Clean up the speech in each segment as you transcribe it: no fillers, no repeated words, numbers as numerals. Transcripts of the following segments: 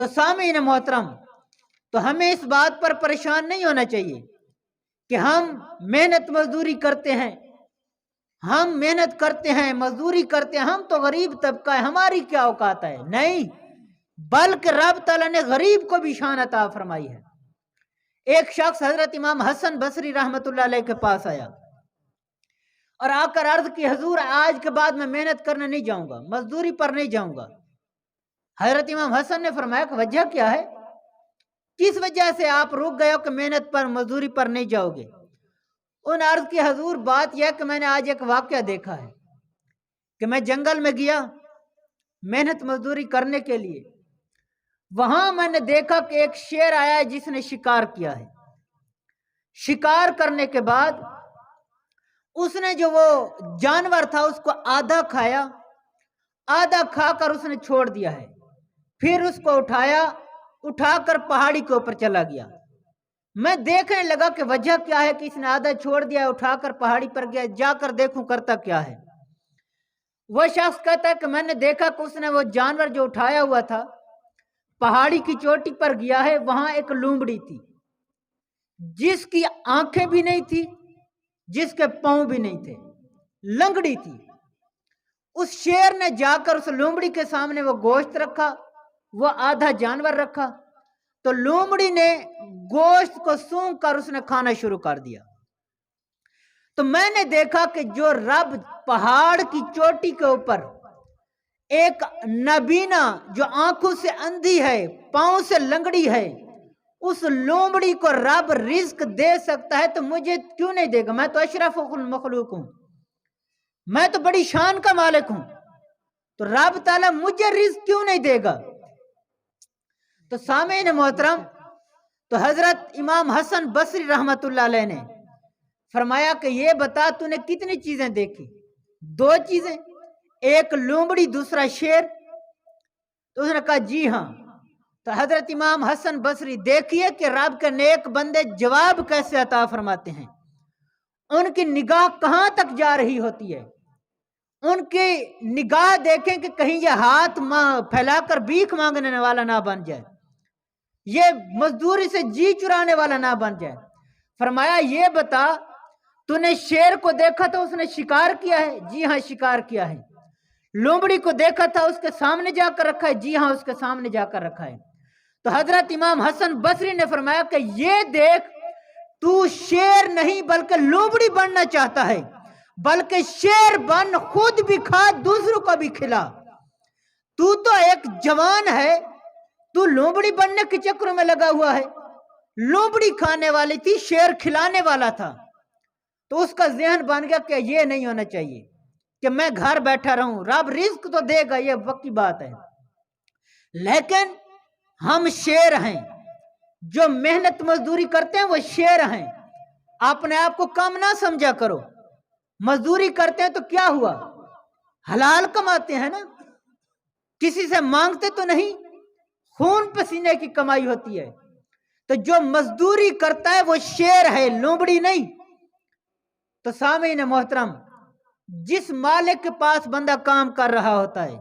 تو سامعین محترم، تو ہمیں اس بات پر پریشان نہیں ہونا چاہیے کہ ہم محنت مزدوری کرتے ہیں، ہم محنت کرتے ہیں، مزدوری کرتے ہیں، ہم تو غریب طبقہ ہے، ہماری کیا اوقات ہے؟ نہیں، بلکہ رب تعالیٰ نے غریب کو بھی شان عطا فرمائی ہے۔ ایک شخص حضرت امام حسن بصری رحمۃ اللہ علیہ کے پاس آیا اور آ کر عرض کی، حضور آج کے بعد میں محنت کرنے نہیں جاؤں گا، مزدوری پر نہیں جاؤں گا۔ حضرت امام حسن نے فرمایا کہ وجہ کیا ہے؟ کس وجہ سے آپ رک گئے ہو کہ محنت پر مزدوری پر نہیں جاؤ گے؟ ان عرض کی، حضور بات یہ کہ میں نے آج ایک واقعہ دیکھا ہے کہ میں جنگل میں گیا محنت مزدوری کرنے کے لیے، وہاں میں نے دیکھا کہ ایک شیر آیا ہے جس نے شکار کیا ہے۔ شکار کرنے کے بعد اس نے جو وہ جانور تھا اس کو آدھا کھایا، آدھا کھا کر اس نے چھوڑ دیا ہے، پھر اس کو اٹھا کر پہاڑی کے اوپر چلا گیا۔ میں دیکھنے لگا کہ وجہ کیا ہے کہ اس نے آدھا چھوڑ دیا، اٹھا کر پہاڑی پر گیا، جا کر دیکھوں کرتا کیا ہے۔ وہ شخص کہتا ہے کہ میں نے دیکھا کہ اس نے وہ جانور جو اٹھایا ہوا تھا پہاڑی کی چوٹی پر گیا ہے، وہاں ایک لومڑی تھی جس کی آنکھیں بھی نہیں تھی، جس کے پاؤں بھی نہیں تھے، لنگڑی تھی۔ اس شیر نے جا کر اس لومڑی کے سامنے وہ گوشت رکھا، وہ آدھا جانور رکھا، تو لومڑی نے گوشت کو سونگھ کر اس نے کھانا شروع کر دیا۔ تو میں نے دیکھا کہ جو رب پہاڑ کی چوٹی کے اوپر ایک نابینا جو آنکھوں سے اندھی ہے، پاؤں سے لنگڑی ہے، اس لومڑی کو رب رزق دے سکتا ہے تو مجھے کیوں نہیں دے گا؟ میں تو اشرف المخلوق ہوں، میں تو بڑی شان کا مالک ہوں، تو رب تعالیٰ مجھے رزق کیوں نہیں دے گا؟ تو سامعین محترم، تو حضرت امام حسن بصری رحمۃ اللہ علیہ نے فرمایا کہ یہ بتا تو نے کتنی چیزیں دیکھی؟ دو چیزیں، ایک لومڑی دوسرا شیر۔ تو اس نے کہا جی ہاں۔ تو حضرت امام حسن بصری، دیکھیے کہ رب کے نیک بندے جواب کیسے عطا فرماتے ہیں، ان کی نگاہ کہاں تک جا رہی ہوتی ہے، ان کی نگاہ دیکھیں کہ کہیں یہ ہاتھ پھیلا کر بھیک مانگنے والا نہ بن جائے، یہ مزدوری سے جی چرانے والا نہ بن جائے۔ فرمایا یہ بتا تو نے شیر کو دیکھا تو اس نے شکار کیا ہے؟ جی ہاں شکار کیا ہے۔ لومڑی کو دیکھا تھا اس کے سامنے جا کر رکھا ہے؟ جی ہاں اس کے سامنے جا کر رکھا ہے۔ تو حضرت امام حسن بصری نے فرمایا کہ یہ دیکھ، تو شیر نہیں بلکہ لومڑی بننا چاہتا ہے، بلکہ شیر بن، خود بھی کھا دوسروں کو بھی کھلا۔ تو ایک جوان ہے، تو لومڑی بننے کے چکروں میں لگا ہوا ہے۔ لومڑی کھانے والی تھی، شیر کھلانے والا تھا۔ تو اس کا ذہن بن گیا کہ یہ نہیں ہونا چاہیے کہ میں گھر بیٹھا رہوں، رب رزق تو دے گا، یہ وقت کی بات ہے، لیکن ہم شیر ہیں، جو محنت مزدوری کرتے ہیں وہ شیر ہیں۔ اپنے آپ کو کم نہ سمجھا کرو، مزدوری کرتے ہیں تو کیا ہوا، حلال کماتے ہیں نا، کسی سے مانگتے تو نہیں، خون پسینے کی کمائی ہوتی ہے۔ تو جو مزدوری کرتا ہے وہ شیر ہے، لومڑی نہیں۔ تو سامعین محترم، جس مالک کے پاس بندہ کام کر رہا ہوتا ہے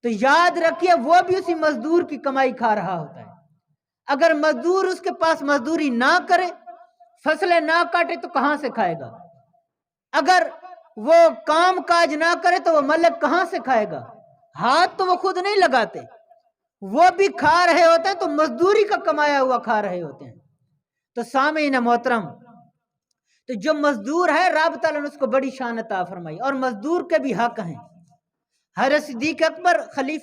تو یاد رکھیے وہ بھی اسی مزدور کی کمائی کھا رہا ہوتا ہے۔ اگر مزدور اس کے پاس مزدوری نہ کرے، فصلیں نہ کاٹے تو کہاں سے کھائے گا؟ اگر وہ کام کاج نہ کرے تو وہ ملک کہاں سے کھائے گا؟ ہاتھ تو وہ خود نہیں لگاتے، وہ بھی کھا رہے ہوتے ہیں، تو مزدوری کا کمایا ہوا کھا رہے ہوتے ہیں۔ تو سامعین محترم، تو جو مزدور ہے رب تعالیٰ نے اس کو بڑی شان عطا فرمائی، اور مزدور کے بھی حق ہیں۔ حضرت صدیق اکبر خلیفہ